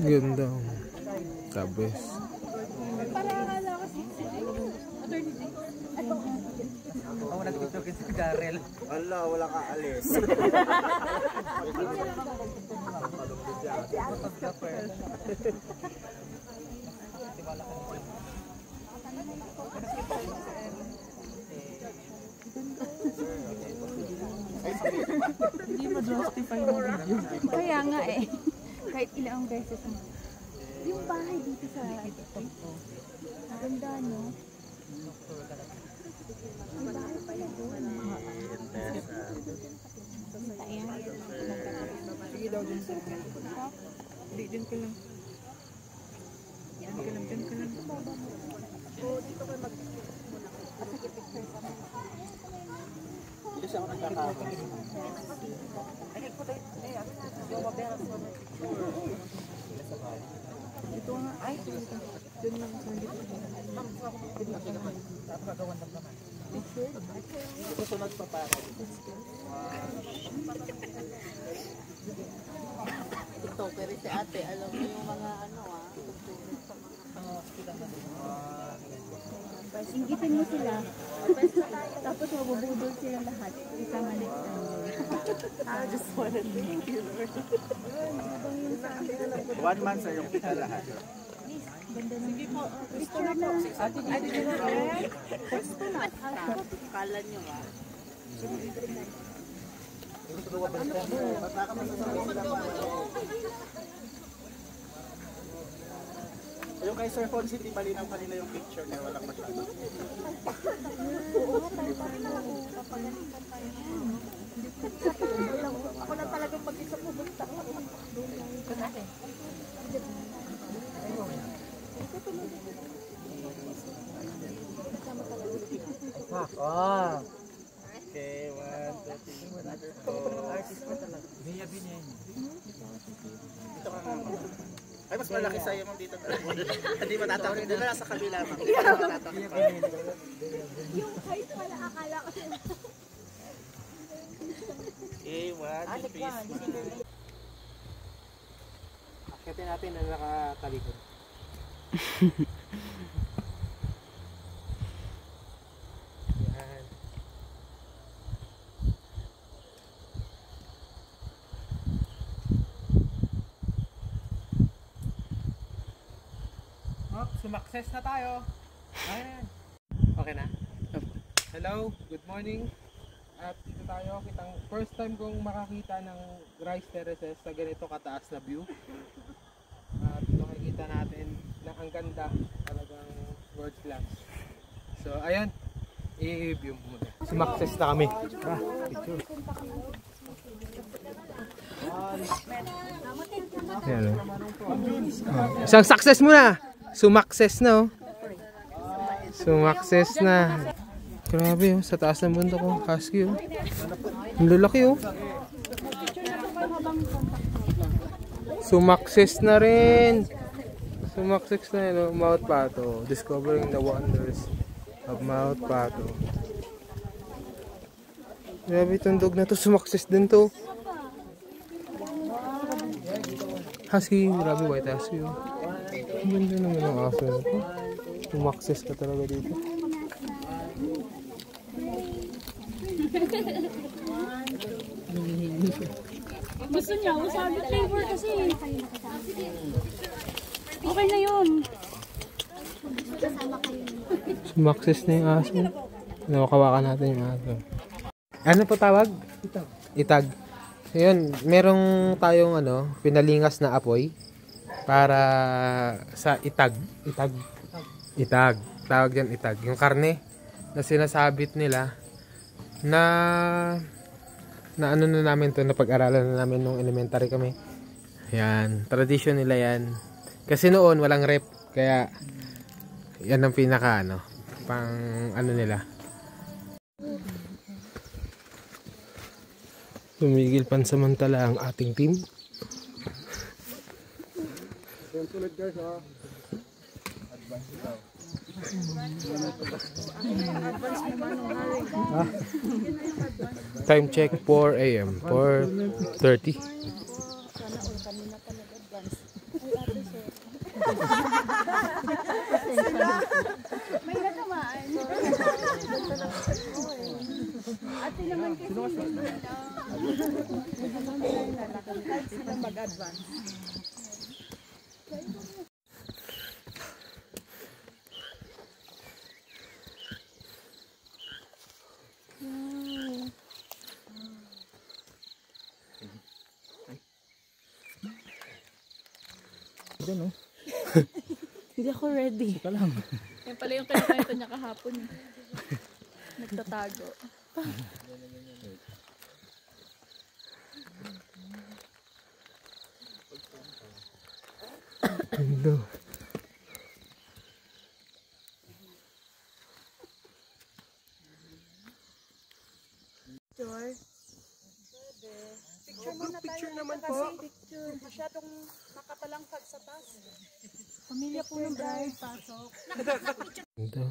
Ganda. Tabes. Ako nag-itokin si Darrell. Ala, wala ka alis. Hindi ma-justify mo video. Kaya nga eh. Kahit ilang beses mo. Yung bahay dito sa maganda, no? Yung bahay pala doon. Sige daw dyan sir. Hindi, dyan ka lang. Dyan ka lang, dyan ka lang. Dito kayo mag-picture sa mga. Dito siya ako nagkakakot. Ito nga, ay, dyan lang sa dito. Susunod pa para. Ito, pero si ate, alam mo yung mga ano Inggitin mo sila. Tapos mabubudol sila lahat. Isama next time. I just wanna thank you, Lord. 1 month sa yung kita lahat. Ganda naman. Sige po. Picture na. Ate, kala nyo ba? Yung kay Sir Fonzie, di malinaw kanina yung picture niya, walang masyado. Ako lang talagang mag-isa pumunta. Ah. Okay, 1, 2, 3. Binya-binya yun. Dito ka nga. Ay, mas malaki sa'yo mong dito. Hindi matatawin. Dito na sa kabila, ma'am. Yung height pala, akala ko sila. Okay, 1, 2, 3. Akitin natin na nakatalikod. Yan. Oh, sumakses na tayo. Ayan. Okay na? Hello, good morning. At dito tayo, kitang first time kong makakita ng rice terraces sa ganito kataas na view. At makikita natin na ang ganda, talagang words lang. So ayun, i-view muna. Sumakses na kami. Picture. Yan, isang success muna. Sumakses na, oh. Sumakses na. Grabe, oh, sa taas ng bundok, oh. Husky, oh. Ang lalaki, oh. Sumakses na rin. Sumakses na yun, oh. Mount Pato. Discovering the wonders of Mount Pato. Grabe, itong dog na to. Sumakses din to. Husky, grabe, white husky, oh. Ang ganda naman ang aso na to. Sumakses ka talaga dito. Gusto niya, wasabi flavor kasi. Okay na yun. Sumakses na yung aso. Nawakawakan natin yung aso. Ano po tawag? Itag. So yun, merong tayong pinalingas na apoy para sa itag. Itag. Tawag yan itag. Yung karne na sinasabit nila na ano na namin to, napag-aralan na namin nung elementary kami. Yan, tradition nila yan. Kasi noon walang rep, kaya yan ang pinaka pang nila. Tumigil pansamantala ang ating team. Sulit guys, ha. Advance daw. Time check 4 a.m. 4:30. May natamaan. Ate naman kasi silang mag-advance. Hindi ako ready. Ika lang. Yan pala yung kanya niya kahapon. Nagtatago. Ganda. Picture naman po. Picture. Masyadong nakapalangkag sa taas. Pamilya po ng bride. Pasok. Ganda.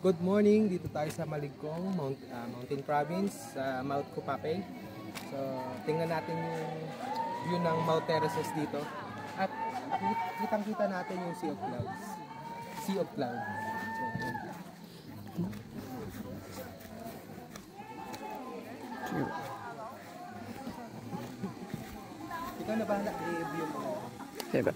Good morning, dito tayo sa Maligkong, Mountain Province, sa Mount Kupapay. So, tingnan natin yung view ng Mount Terraces dito. At kitang-kita natin yung Sea of Clouds. Sea of Clouds. So, ikaw na bahala, i-view mo. Diba?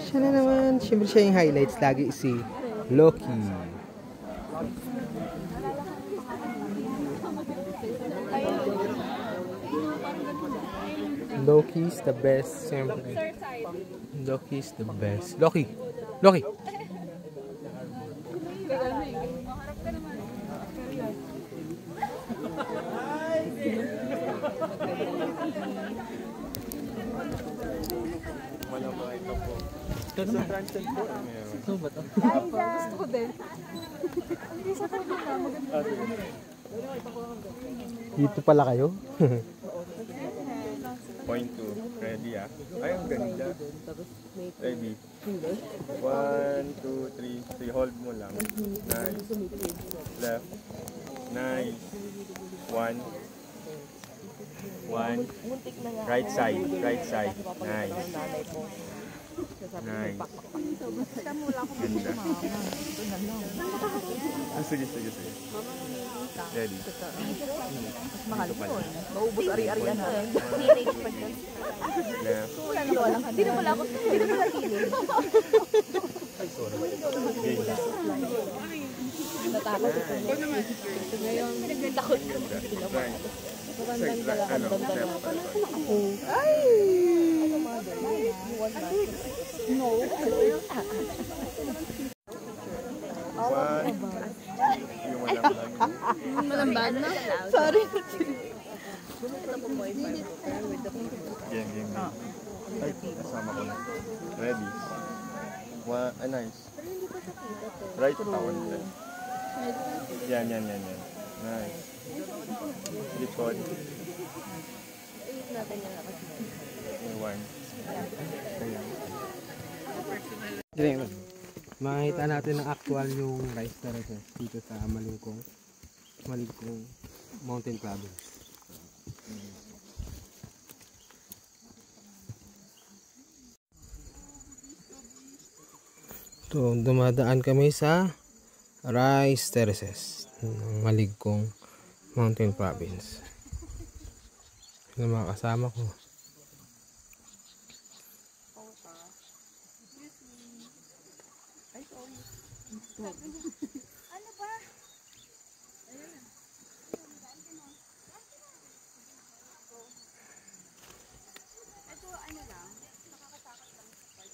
Siya na naman. Siyempre siya yung highlights. Lagi si Loki. Loki's the best. Siyempre. Loki's the best. Loki! Loki! Ito ba ito? Gusto ko din. Dito pala kayo? Point 2. Ready ah? Ay, ang ganda. Ready. 1, 2, 3. Hold mo lang. Nice. Left. Nice. 1. Right side. Right side. Nice. Nice. Ganda. Sige. Ready. Mahal po. Maubos ari-arian natin. Left. Hindi na pala ako. Hindi na pala tinig. Natakot ito. Ngayon, takot ko. Right. Magandang dalakad banda na. Ay! No. Yung walang Malambad na? Sorry. Game. Ay, kasama ko na. Ready? Nice. Right down. Yan. Nice. Likod. One. Ayan. Makikita natin ang actual yung rice terraces dito sa Maligkong Mountain Province. So, dumadaan kami sa Rice Terraces ng Maligkong Mountain Province. Yung mga kasama ko. Ano ba? Ito ano lang, nakakatakot lang sa part.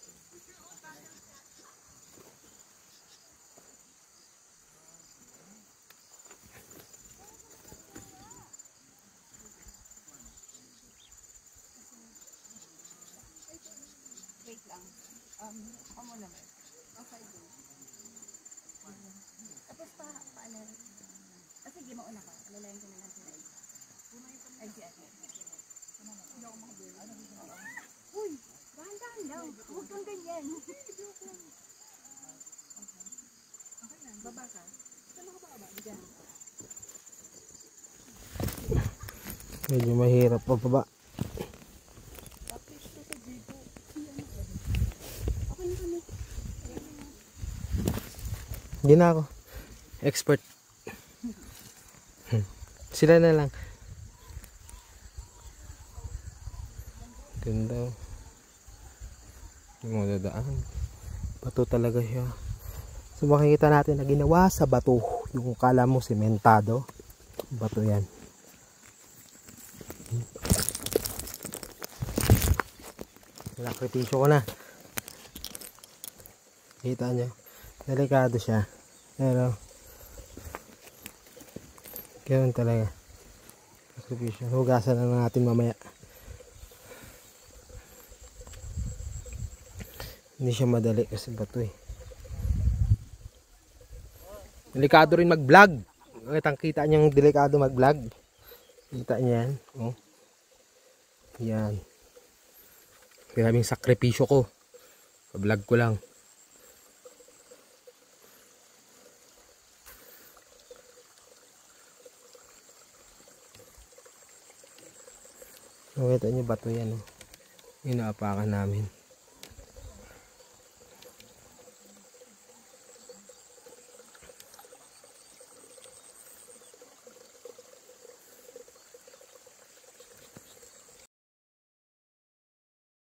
Wait lang. Ako muna ba? Okay, go. Tapos paalam. Sige, mauna ka. Alalayan ko na lang sila. Ay, si Ate. Uy! Dahan-dahan lang. Huwag kang ganyan. Okay na. Baba ka. Saan ako bababa? Diyan. Medyo mahirap pa baba. Hindi na ako. Expert. Sila na lang. Ganda. Yung mga dadaan. Bato talaga siya. So makikita natin na ginawa sa bato. Yung kala mo sementado. Bato yan. Nakripisyo ko na. Kita nyo. Delikado siya. Pero ganoon talaga. Sakripisyo. Hugasan na natin mamaya. Hindi siya madali kasi bato eh. Delikado rin mag-vlog. Kita niyang delikado mag-vlog. Kita niya yan. Oh. Yan. Maraming sakripisyo ko. Pa-vlog ko lang. Nakita nyo bato yan. Oh. Inaapakan namin.